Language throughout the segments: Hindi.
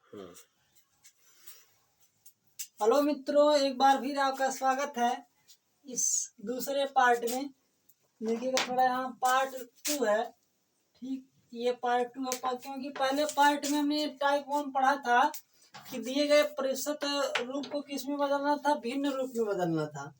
हेलो मित्रों, एक बार फिर आपका स्वागत है इस दूसरे पार्ट में। देखिएगा थोड़ा यहाँ पार्ट 2 है। ठीक, ये पार्ट 2 है क्योंकि पहले पार्ट में हमने टाइप 1 पढ़ा था कि दिए गए प्रतिशत रूप को किस में बदलना था, भिन्न रूप में बदलना था।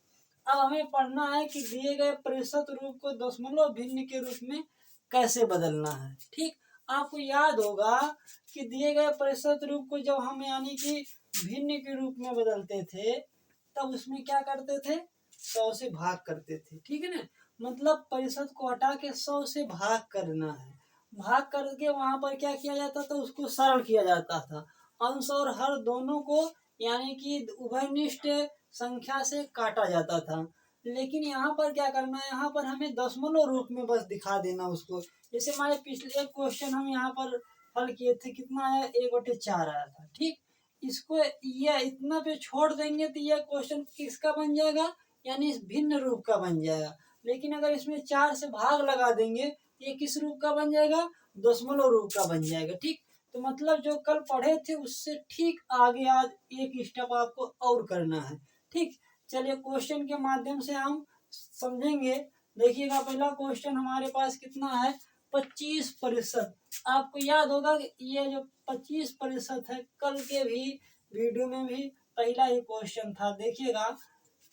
अब हमें पढ़ना है कि दिए गए प्रतिशत रूप को दशमलव भिन्न के रूप में कैसे बदलना है। ठीक, आपको याद होगा कि दिए गए प्रतिशत रूप को जब हम यानी कि भिन्न के रूप में बदलते थे तब उसमें क्या करते थे, 100 से भाग करते थे। ठीक है ना, मतलब प्रतिशत को हटा के 100 से भाग करना है। भाग करके वहां पर क्या किया जाता था, उसको सरल किया जाता था। अंश और हर दोनों को यानी कि उभयनिष्ठ संख्या से काटा जाता था। लेकिन यहाँ पर क्या करना है, यहाँ पर हमें दशमलव रूप में बस दिखा देना उसको। जैसे हमारे पिछले एक क्वेश्चन हम यहाँ पर हल किए थे, कितना आया, 1/4 आया था। ठीक, इसको ये इतना पे छोड़ देंगे तो यह क्वेश्चन किसका बन जाएगा, यानी इस भिन्न रूप का बन जाएगा। लेकिन अगर इसमें 4 से भाग लगा देंगे ये किस रूप का बन जाएगा, दशमलव रूप का बन जाएगा। ठीक, तो मतलब जो कल पढ़े थे उससे ठीक आगे आज एक स्टेप आपको और करना है। ठीक, चलिए क्वेश्चन के माध्यम से हम समझेंगे। देखिएगा पहला क्वेश्चन हमारे पास कितना है, 25%। आपको याद होगा कि ये जो 25% है कल के भी वीडियो में भी पहला ही क्वेश्चन था। देखिएगा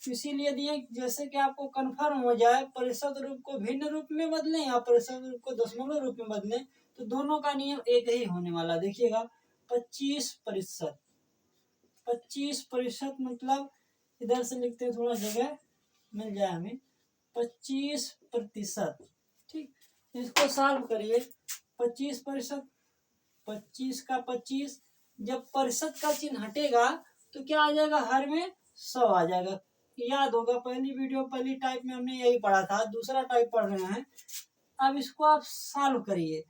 इसीलिए दिए जैसे कि आपको कंफर्म हो जाए प्रतिशत रूप को भिन्न रूप में बदलें या प्रतिशत रूप को दशमलव रूप में बदलें, तो दोनों का नियम एक ही होने वाला। देखिएगा 25%, 25% मतलब इधर से लिखते हैं, थोड़ा जगह मिल जाए हमें। 25%। ठीक, इसको सॉल्व करिए। 25%, 25 का 25, जब प्रतिशत का चिन्ह हटेगा तो क्या आ जाएगा, हर में 100 आ जाएगा। याद होगा पहली वीडियो पहली टाइप में हमने यही पढ़ा था, दूसरा टाइप पढ़ रहे हैं। अब इसको आप सॉल्व करिए।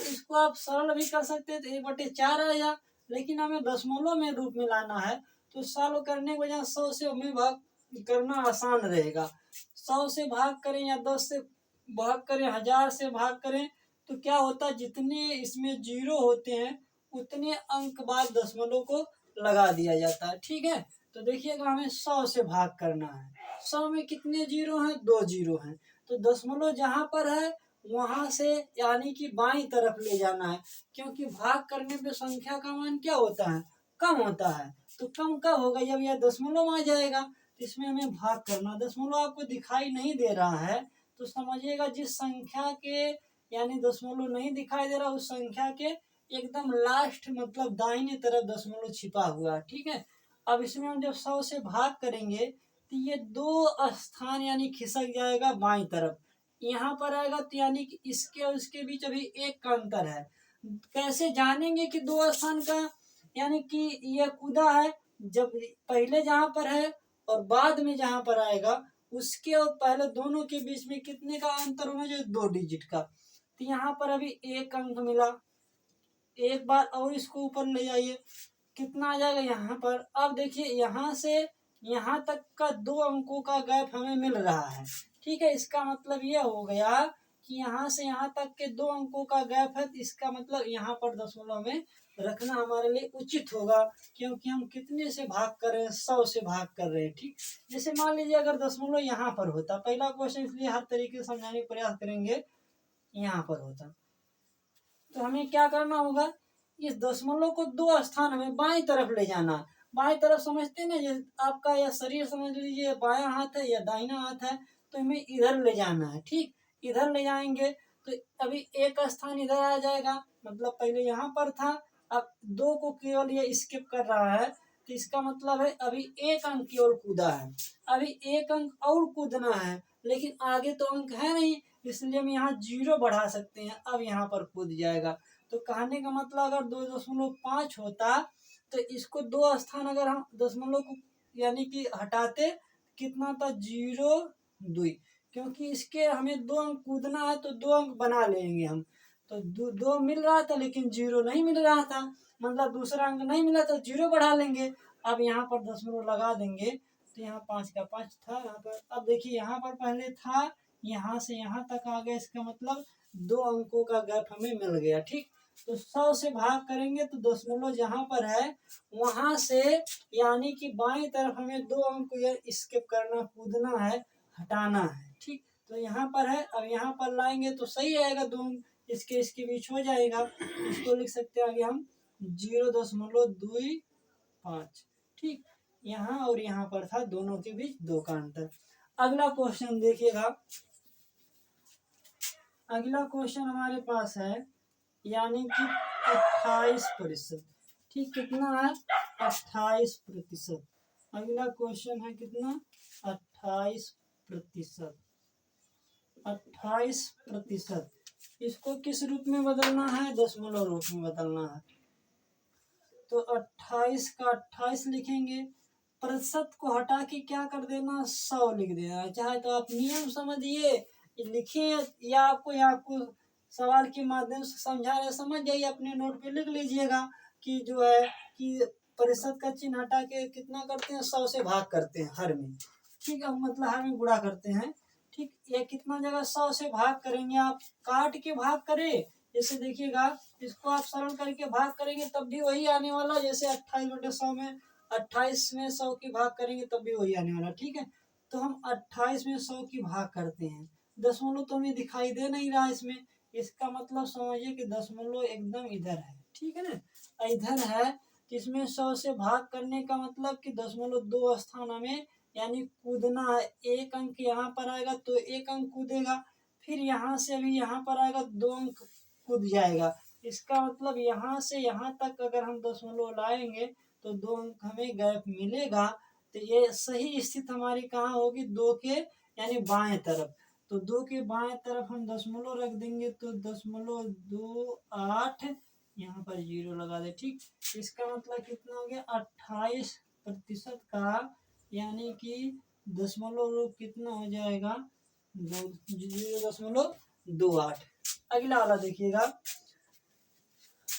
इसको आप सरल भी कर सकते हैं तो 1/4 आया, लेकिन हमें दशमलव में रूप में लाना है तो सॉल्व करने के बजाय 100 से हमें भाग करना आसान रहेगा। 100 से भाग करें या 10 से भाग करें, 1000 से भाग करें, तो क्या होता है, जितने इसमें जीरो होते हैं उतने अंक बाद दशमलव को लगा दिया जाता है। ठीक है, तो देखिएगा हमें 100 से भाग करना है। 100 में कितने जीरो हैं, 2 जीरो हैं, तो दशमलव जहाँ पर है वहां से यानी कि बाईं तरफ ले जाना है, क्योंकि भाग करने पे संख्या का मान क्या होता है, कम होता है। तो कम कब होगा, जब यह दशमलव आ जाएगा। तो इसमें हमें भाग करना, दशमलव आपको दिखाई नहीं दे रहा है तो समझिएगा जिस संख्या के यानी दशमलव नहीं दिखाई दे रहा उस संख्या के एकदम लास्ट मतलब दाहिने तरफ दशमलव छिपा हुआ है। ठीक है, अब इसमें हम जब 100 से भाग करेंगे तो ये 2 स्थान यानी खिसक जाएगा बाईं तरफ, यहाँ पर आएगा तो यानी कि इसके और इसके बीच अभी एक का अंतर है। कैसे जानेंगे कि 2 स्थान का यानी कि ये कूदा है, जब पहले जहाँ पर है और बाद में जहाँ पर आएगा उसके और पहले दोनों के बीच में कितने का अंतर होना चाहिए, 2 डिजिट का। तो यहाँ पर अभी एक अंक मिला, एक बार और इसको ऊपर ले जाइए, कितना आ जाएगा यहाँ पर। अब देखिए यहाँ से यहाँ तक का 2 अंकों का गैप हमें मिल रहा है। ठीक है, इसका मतलब यह हो गया कि यहाँ से यहाँ तक के 2 अंकों का गैप है, इसका मतलब यहाँ पर दशमलव में रखना हमारे लिए उचित होगा, क्योंकि हम कितने से भाग कर रहे हैं, 100 से भाग कर रहे हैं। ठीक, जैसे मान लीजिए अगर दशमलव यहाँ पर होता, पहला क्वेश्चन इसलिए हर तरीके से समझाने का प्रयास करेंगे, यहाँ पर होता तो हमें क्या करना होगा, इस दशमलव को 2 स्थान हमें बाईं तरफ ले जाना। बाईं तरफ समझते हैं ना, जैसे आपका यह शरीर समझ लीजिए बायां हाथ है या दाहिना हाथ है, तो हमें इधर ले जाना है। ठीक, इधर ले जाएंगे तो अभी एक स्थान इधर आ जाएगा, मतलब पहले यहाँ पर था, अब 2 को केवल ये स्किप कर रहा है, तो इसका मतलब है अभी एक अंक केवल कूदा है, अभी एक अंक और कूदना है, लेकिन आगे तो अंक है नहीं, इसलिए हम यहाँ 0 बढ़ा सकते हैं, अब यहाँ पर कूद जाएगा। तो कहने का मतलब अगर 2.5 होता तो इसको 2 स्थान अगर हम दशमलव को यानी कि हटाते, कितना था, 0.2, क्योंकि इसके हमें 2 अंक कूदना है तो 2 अंक बना लेंगे हम। तो 2 मिल रहा था लेकिन 0 नहीं मिल रहा था, मतलब दूसरा अंक नहीं मिला तो 0 बढ़ा लेंगे। अब यहाँ पर दशमलव लगा देंगे तो यहाँ 5 का 5 था यहाँ पर। अब देखिए यहाँ पर पहले था, यहाँ से यहाँ तक आ गया, इसका मतलब 2 अंकों का गैप हमें मिल गया। ठीक, तो 100 से भाग करेंगे तो दशमलव जहाँ पर है वहां से यानी कि बाएं तरफ हमें 2 अंक को स्किप करना, कूदना है, हटाना है। ठीक, तो यहाँ पर है, अब यहाँ पर लाएंगे तो सही आएगा, 2 अंक इसके बीच हो जाएगा। इसको लिख सकते हैं आगे हम 0.25। ठीक, यहाँ और यहाँ पर था, दोनों के बीच 2 का अंतर। अगला क्वेश्चन देखिएगा, अगला क्वेश्चन हमारे पास है यानी कि 28%। ठीक, कितना है 28%। अगला क्वेश्चन है कितना 28%। 28%, इसको किस रूप में बदलना है, दशमलव रूप में बदलना है। तो 28 का 28 लिखेंगे, प्रतिशत को हटा के क्या कर देना 100 लिख देना। चाहे तो आप नियम समझिए लिखे या आपको सवाल के माध्यम से समझा रहे, समझ जाइए, अपने नोट पे लिख लीजिएगा कि जो है कि प्रतिशत का चिन्ह हटा के कितना करते हैं 100 से भाग करते हैं हर में। ठीक है, मतलब हर में गुणा करते हैं। ठीक, ये कितना जगह 100 से भाग करेंगे, आप काट के भाग करें, जैसे देखिएगा इसको आप सरल करके भाग करेंगे तब भी वही आने वाला, जैसे 28/100 में 28 में 100 की भाग करेंगे तब भी वही आने वाला। ठीक है, तो हम 28 में 100 की भाग करते हैं, दशमलव तो हमें दिखाई दे नहीं रहा इसमें, इसका मतलब समझिए कि दशमलव एकदम इधर है। ठीक है ना, इधर है, तो इसमें 100 से भाग करने का मतलब कि दशमलव 2 स्थान हमें यानी कूदना है। 1 अंक यहाँ पर आएगा तो 1 अंक कूदेगा, फिर यहाँ से अभी यहाँ पर आएगा 2 अंक कूद जाएगा। इसका मतलब यहाँ से यहाँ तक अगर हम दशमलव लाएंगे तो 2 अंक हमें गैप मिलेगा। तो ये सही स्थिति हमारी कहाँ होगी, 2 के यानी बाएं तरफ। तो 2 के बाएं तरफ हम दशमलव रख देंगे तो 0.28, यहाँ पर 0 लगा दे। ठीक, इसका मतलब कितना हो गया 28% का यानी कि दशमलव रूप कितना हो जाएगा 0.28। अगला वाला देखिएगा,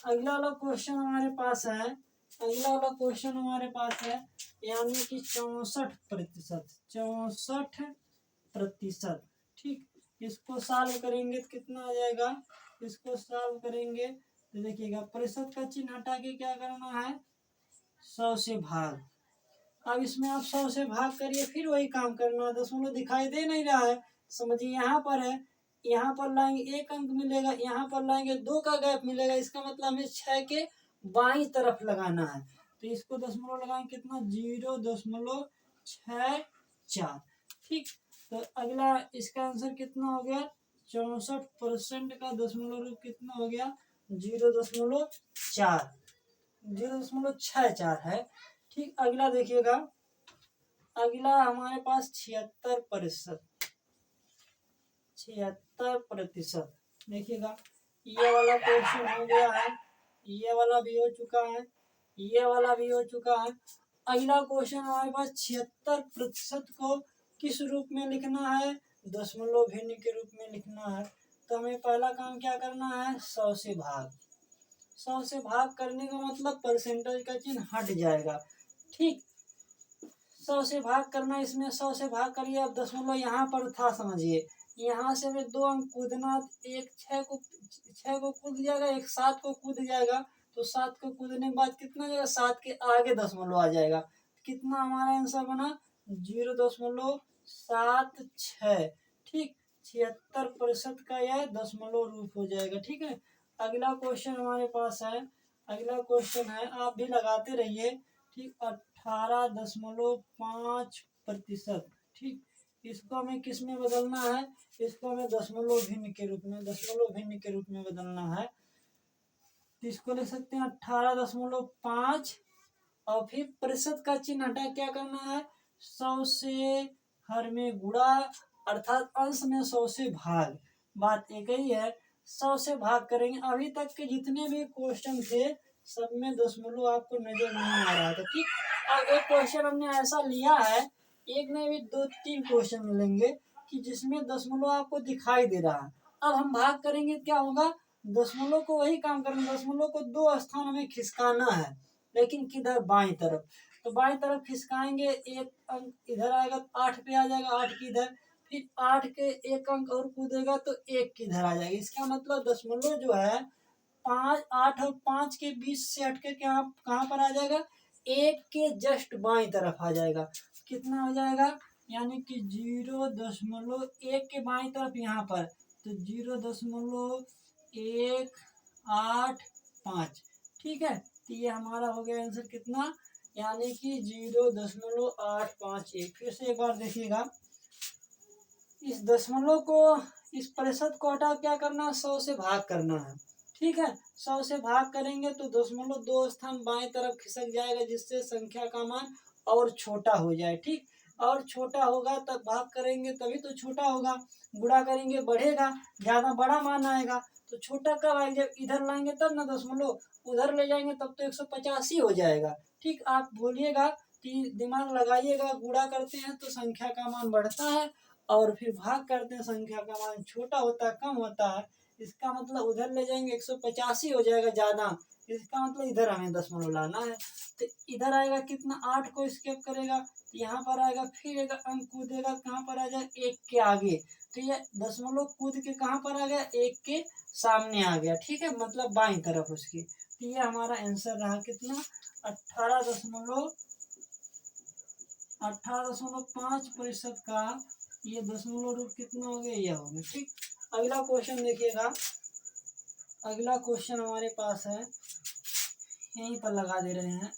अगला वाला क्वेश्चन हमारे पास है, अगला वाला क्वेश्चन हमारे पास है यानी कि 64%। 64%। ठीक, इसको सॉल्व करेंगे तो कितना आ जाएगा, इसको सॉल्व करेंगे तो देखिएगा प्रतिशत का चिन्ह हटा के क्या करना है 100 से भाग। अब इसमें आप 100 से भाग करिए, फिर वही काम करना है, दशमलव दिखाई दे नहीं रहा है, समझिए यहाँ पर है, यहाँ पर लाएंगे 1 अंक मिलेगा, यहाँ पर लाएंगे 2 का गैप मिलेगा, इसका मतलब हमें 6 के बाईं तरफ लगाना है। तो इसको दशमलव लगाएंगे कितना 0.64। ठीक, तो अगला इसका आंसर कितना हो गया 64% का दशमलव रूप कितना हो गया 0.4, 0.64 है। ठीक, अगला देखिएगा, अगला हमारे पास 76%। 76%, देखिएगा ये वाला क्वेश्चन हो गया है, ये वाला भी हो चुका है, ये वाला भी हो चुका है। अगला क्वेश्चन हमारे पास 76% को किस रूप में लिखना है, दशमलव भिन्न के रूप में लिखना है। तो हमें पहला काम क्या करना है 100 से भाग। 100 से भाग करने का मतलब परसेंटेज का चिन्ह हट जाएगा। ठीक, 100 से भाग करना, इसमें 100 से भाग करिए, अब दशमलव यहाँ पर था समझिए, यहाँ से हमें 2 अंक कूदना, एक 6 को कूद जाएगा, एक 7 को कूद जाएगा, तो 7 को कूदने के बाद कितना जाएगा 7 के आगे दशमलव आ जाएगा, कितना हमारा आंसर बना 0.76। ठीक, 76% का यह दशमलव रूप हो जाएगा। ठीक है, अगला क्वेश्चन हमारे पास है, अगला क्वेश्चन है, आप भी लगाते रहिए। ठीक, 18.5%। ठीक, इसको हमें किस में बदलना है, इसको हमें दशमलव भिन्न के रूप में, दशमलव भिन्न के रूप में बदलना है। इसको लिख सकते हैं 18.5 और फिर प्रतिशत का चिन्ह हटा क्या करना है 100 से हर में गुणा, अर्थात अंश में 100 से भाग। बात एक ही है, 100 से भाग करेंगे। अभी तक के जितने भी क्वेश्चन थे सब में दशमलव आपको नजर नहीं आ रहा था। ठीक, अब एक क्वेश्चन हमने ऐसा लिया है, एक में भी 2-3 क्वेश्चन मिलेंगे कि जिसमें दशमलव आपको दिखाई दे रहा है। अब हम भाग करेंगे क्या होगा, दशमलव को वही काम करेंगे, दशमलव को 2 स्थान हमें खिसकाना है, लेकिन किधर बाईं तरफ। तो बाईं तरफ खिसकाएंगे, एक अंक इधर आएगा 8 पे आ जाएगा, 8 की इधर, फिर 8 के एक अंक और कूदेगा तो 1 की इधर आ जाएगी। इसका मतलब दशमलव जो है 5 8 और 5 के बीच से हटके क्या कहाँ पर आ जाएगा, 1 के जस्ट बाईं तरफ आ जाएगा। कितना हो जाएगा, यानी कि 0.1 के बाईं तरफ यहाँ पर, तो 0.185। ठीक है, तो ये हमारा हो गया आंसर कितना, यानी कि 0.851। फिर से एक बार देखिएगा, इस दशमलव को, इस प्रतिशत को हटा क्या करना है, 100 से भाग करना है। ठीक है, 100 से भाग करेंगे तो दशमलव 2 स्थान बाएं तरफ खिसक जाएगा, जिससे संख्या का मान और छोटा हो जाए। ठीक, और छोटा होगा तब भाग करेंगे तभी तो छोटा होगा, गुणा करेंगे बढ़ेगा, ज्यादा बड़ा मान आएगा। तो छोटा कब आएगा, जब इधर लाएंगे तब ना दशमलव, उधर ले जाएंगे तब तो 185 हो जाएगा। ठीक, आप बोलिएगा कि दिमाग लगाइएगा, गुणा करते हैं तो संख्या का मान बढ़ता है और फिर भाग करते हैं संख्या का मान छोटा होता है, कम होता है। इसका मतलब उधर ले जाएंगे 185 हो जाएगा ज्यादा, इसका मतलब इधर हमें दशमलव लाना है। तो इधर आएगा कितना, 8 को स्केप करेगा, यहाँ पर आएगा, फिर एक अंक कूदेगा, कहाँ पर आ जाएगा, 1 के आगे। तो ये दशमलव कूद के कहाँ पर आ गया, 1 के सामने आ गया। ठीक है, मतलब बाईं तरफ उसकी। तो ये हमारा आंसर रहा कितना, 18.5% का ये दशमलव रूप कितना हो गया, यह हो गया। ठीक, अगला क्वेश्चन देखिएगा, अगला क्वेश्चन हमारे पास है, यहीं पर लगा दे रहे हैं,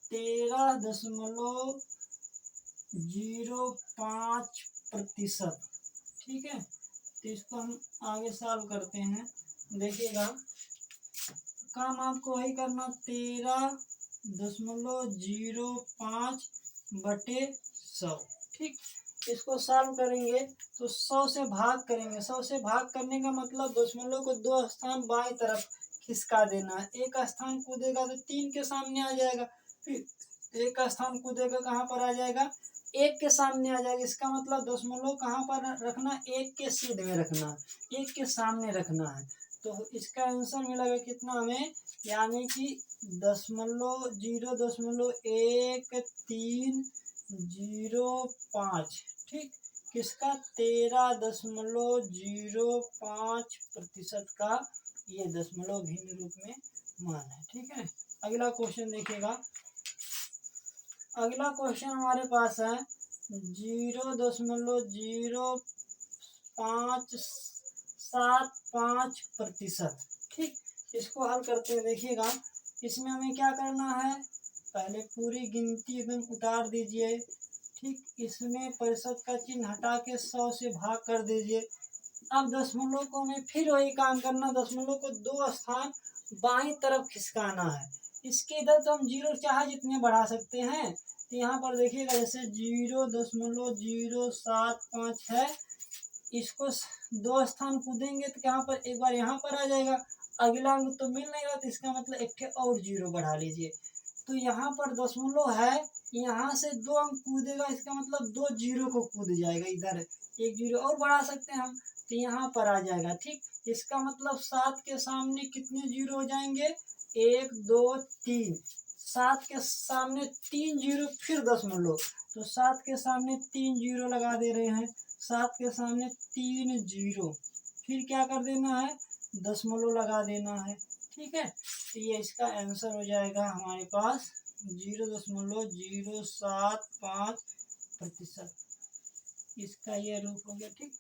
13.05%। ठीक है, तो इसको हम आगे सॉल्व करते हैं। देखिएगा, काम आपको वही करना, 13.05/100। ठीक, इसको सॉल्व करेंगे तो 100 से भाग करेंगे। 100 से भाग करने का मतलब दशमलव को 2 स्थान बाईं तरफ खिसका देना है। एक स्थान कूदेगा तो 3 के सामने आ जाएगा, फिर एक स्थान कूदेगा कहाँ पर आ जाएगा, 1 के सामने आ जाएगा। इसका मतलब दशमलव कहाँ पर रखना, 1 के सीध में रखना, 1 के सामने रखना है। तो इसका आंसर मिलेगा कितना हमें, यानी कि 0.1305। ठीक, किसका, 13.05% का ये दशमलव भिन्न रूप में मान है। ठीक है, अगला क्वेश्चन देखिएगा, अगला क्वेश्चन हमारे पास है 0.0575%। ठीक, इसको हल करते हैं। देखिएगा, इसमें हमें क्या करना है, पहले पूरी गिनती एकदम उतार दीजिए। ठीक, इसमें प्रतिशत का चिन्ह हटा के 100 से भाग कर दीजिए। अब दशमलव को हमें फिर वही काम करना, दशमलव को 2 स्थान बाईं तरफ खिसकाना है। इसके इधर तो हम 0 चाहे जितने बढ़ा सकते हैं। तो यहाँ पर देखिएगा, जैसे 0.075 है, इसको 2 स्थान कूदेंगे तो यहाँ पर एक बार यहाँ पर आ जाएगा, अगला अंक तो मिल नहीं रहा, तो इसका मतलब एक ठे और 0 बढ़ा लीजिए। तो यहाँ पर दशमलव है, यहाँ से 2 अंक कूदेगा, इसका मतलब 2 0 को कूद जाएगा, इधर 1 0 और बढ़ा सकते हैं हम, तो यहाँ पर आ जाएगा। ठीक, इसका मतलब 7 के सामने कितने 0 हो जाएंगे, 1 2 3, 7 के सामने 3 0, फिर दशमलव, तो 7 के सामने 3 0 लगा दे रहे हैं, 7 के सामने 3 0, फिर क्या कर देना है, दशमलव लगा देना है। ठीक है, तो ये इसका आंसर हो जाएगा हमारे पास 0.075%। इसका ये रूप हो गया। ठीक,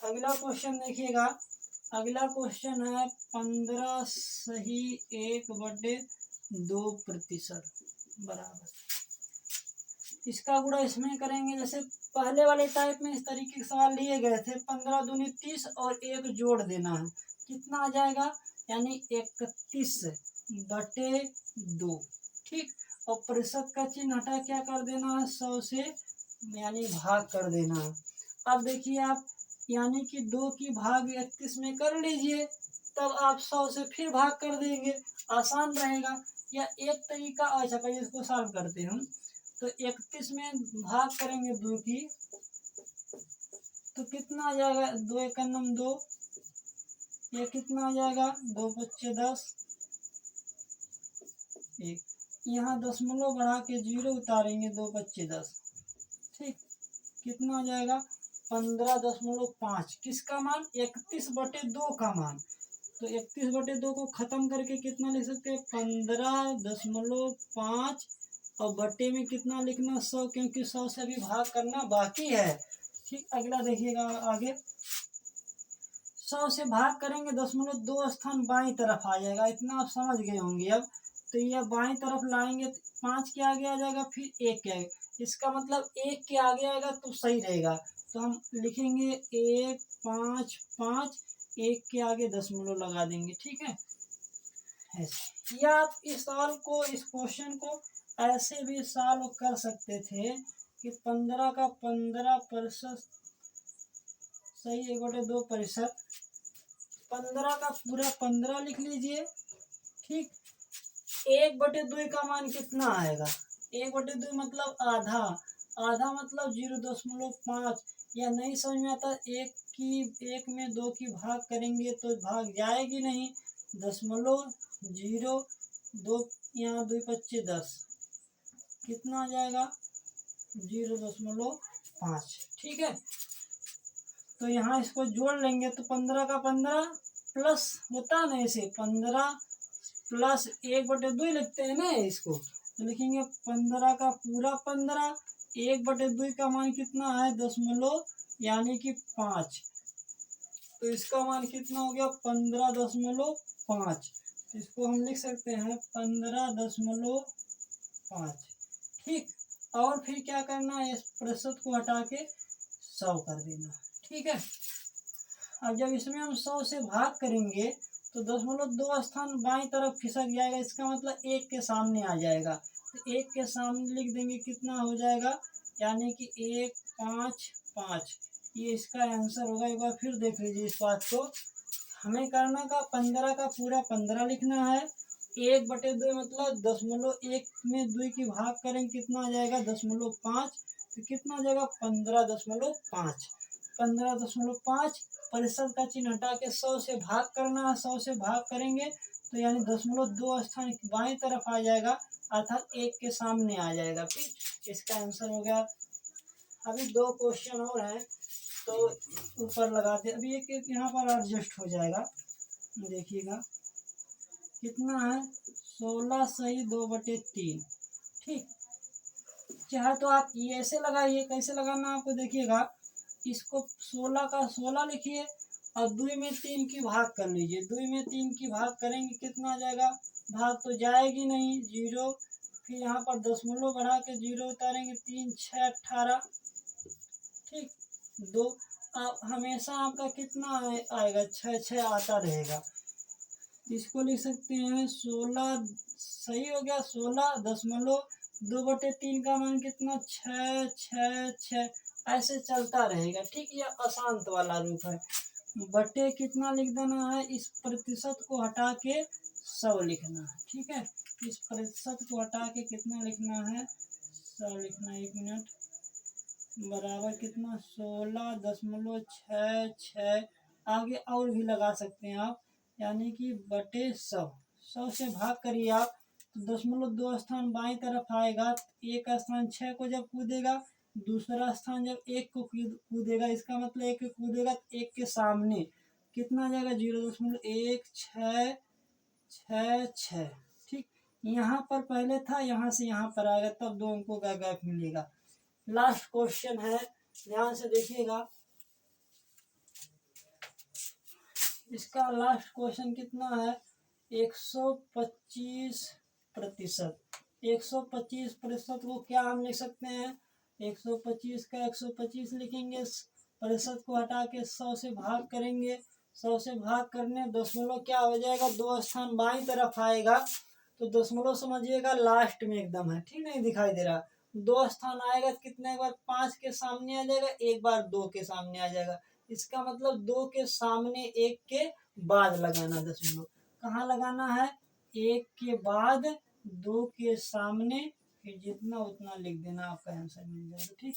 अगला क्वेश्चन देखिएगा, अगला क्वेश्चन है 15(1/2%) बराबर, इसका गुणा इसमें करेंगे। जैसे पहले वाले टाइप में इस तरीके के सवाल लिए गए थे, 15 दूनी 30 और 1 जोड़ देना है, कितना आ जाएगा, यानी 31/2। ठीक, और प्रतिशत का चिन्ह हटा क्या कर देना है, 100 से यानी भाग कर देना है। अब देखिए आप, यानी कि 2 की भाग 31 में कर लीजिए, तब आप 100 से फिर भाग कर देंगे, आसान रहेगा। या एक तरीका, अच्छा पहले इसको सॉल्व करते हैं हम। तो 31 में भाग करेंगे 2 की, तो कितना आ जाएगा, 2 1 2, ये कितना आ जाएगा, 2 5 10, 1, यहाँ दशमलव बढ़ा के 0 उतारेंगे, 2 5 10। ठीक, कितना आ जाएगा, 15.5, किसका मान, 31/2 का मान। तो 31/2 को खत्म करके कितना लिख सकते हैं 15.5 और बटे में कितना लिखना 100, क्योंकि 100 से अभी भाग करना बाकी है। ठीक, अगला देखिएगा आगे। 100 से भाग करेंगे 0.2 स्थान बाईं तरफ आ जाएगा, इतना आप समझ गए होंगे अब। तो ये बाईं तरफ लाएंगे तो 5 के आगे आ जाएगा, फिर 1 के आगे, इसका मतलब 1 के आगे आएगा तो सही रहेगा। तो हम लिखेंगे 1 5 5, 1 के आगे दशमलव लगा देंगे। ठीक है, ऐसे या आप इस सवाल को, इस क्वेश्चन को ऐसे भी सॉल्व कर सकते थे कि 15 का 15% सही 1/2%, 15 का पूरा 15 लिख लीजिए। ठीक, 1/2 का मान कितना आएगा, 1/2 मतलब आधा, आधा मतलब 0.5, या नहीं समझ में आता 1 में 2 की भाग करेंगे तो भाग जाएगी नहीं, 0.02, यहाँ 2 25 10, कितना आ जाएगा 0.5। ठीक है, तो यहाँ इसको जोड़ लेंगे तो 15 का 15 प्लस होता है ना, इसे 15 प्लस 1/2 लिखते हैं ना इसको, तो लिखेंगे 15 का पूरा 15, 1/2 का मान कितना है दशमलव यानी कि 5, तो इसका मान कितना हो गया 15.5, तो इसको हम लिख सकते हैं 15.5। ठीक, और फिर क्या करना है, इस प्रतिशत को हटा के 100 कर देना। ठीक है, अब जब इसमें हम 100 से भाग करेंगे तो 0.2 स्थान बाईं तरफ खिसक जाएगा, इसका मतलब 1 के सामने आ जाएगा, तो 1 के सामने लिख देंगे, कितना हो जाएगा यानी कि 1 5 5, ये इसका आंसर होगा। एक बार फिर देख लीजिए इस बात को, हमें करना का 15 का पूरा 15 लिखना है, 1/2 मतलब 0.1 में 2 की भाग करेंगे कितना आ जाएगा 0.5, तो कितना आ जाएगा 15.5, 15.5, प्रतिशत का चिन्ह हटा के 100 से भाग करना है, 100 से भाग करेंगे तो यानी 0.2 स्थान बाईं तरफ आ जाएगा, अर्थात 1 के सामने आ जाएगा, फिर इसका आंसर हो गया। अभी 2 क्वेश्चन और हैं तो ऊपर लगाते, अभी एक यहाँ पर एडजस्ट हो जाएगा, देखिएगा कितना है 16 सही 2/3। ठीक, चाहे तो आप ये ऐसे लगाइए, कैसे लगाना आपको देखिएगा, इसको 16 का 16 लिखिए और 2 में 3 की भाग कर लीजिए, 2 में 3 की भाग करेंगे कितना आ जाएगा, भाग तो जाएगी नहीं 0, फिर यहाँ पर दशमलव बढ़ा के 0 उतारेंगे, 3 6 18। ठीक, 2, आप हमेशा आपका कितना आएगा 6 6 आता रहेगा, इसको लिख सकते हैं 16 सही हो गया, 16.2/3 का मान कितना 6 6 6, ऐसे चलता रहेगा। ठीक, यह अशांत वाला रूप है, बटे कितना लिख देना है, इस प्रतिशत को हटा के 100 लिखना है। ठीक है, इस प्रतिशत को हटा के कितना लिखना है 100 लिखना है, 1 मिनट, बराबर कितना 16.66, आगे और भी लगा सकते हैं आप, यानी कि बटे 100, 100 से भाग करिए आप तो 0.2 स्थान बाईं तरफ आएगा, एक स्थान 6 को जब कूदेगा, दूसरा स्थान जब 1 को कूदेगा, इसका मतलब 1 को कूदेगा 1 के सामने कितना आ जाएगा 0.1666। ठीक, यहाँ पर पहले था, यहाँ से यहाँ पर आएगा, तब 2 अंकों का गैप मिलेगा। लास्ट क्वेश्चन है, ध्यान से देखिएगा, इसका लास्ट क्वेश्चन कितना है 125%। 125% को क्या हम लिख सकते हैं, 125 का 125 लिखेंगे, प्रतिशत को हटा के 100 से भाग करेंगे, 100 से भाग करने दशमलव क्या हो जाएगा 2 स्थान बाईं तरफ आएगा, तो दशमलव समझिएगा लास्ट में एकदम है, ठीक नहीं दिखाई दे रहा, 2 स्थान आएगा कितने बार 5 के सामने आ जाएगा, एक बार 2 के सामने आ जाएगा, इसका मतलब 2 के सामने 1 के बाद लगाना, दशमलव कहाँ लगाना है 1 के बाद 2 के सामने, फिर जितना उतना लिख देना, आपका आंसर मिल जाएगा। ठीक,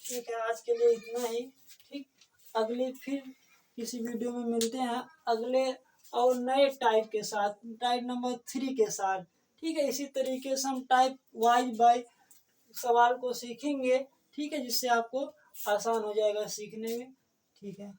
ठीक है, आज के लिए इतना ही। ठीक, अगले फिर किसी वीडियो में मिलते हैं अगले और नए टाइप के साथ, टाइप नंबर 3 के साथ। ठीक है, इसी तरीके से हम टाइप वाइज बाय सवाल को सीखेंगे। ठीक है, जिससे आपको आसान हो जाएगा सीखने में। ठीक है।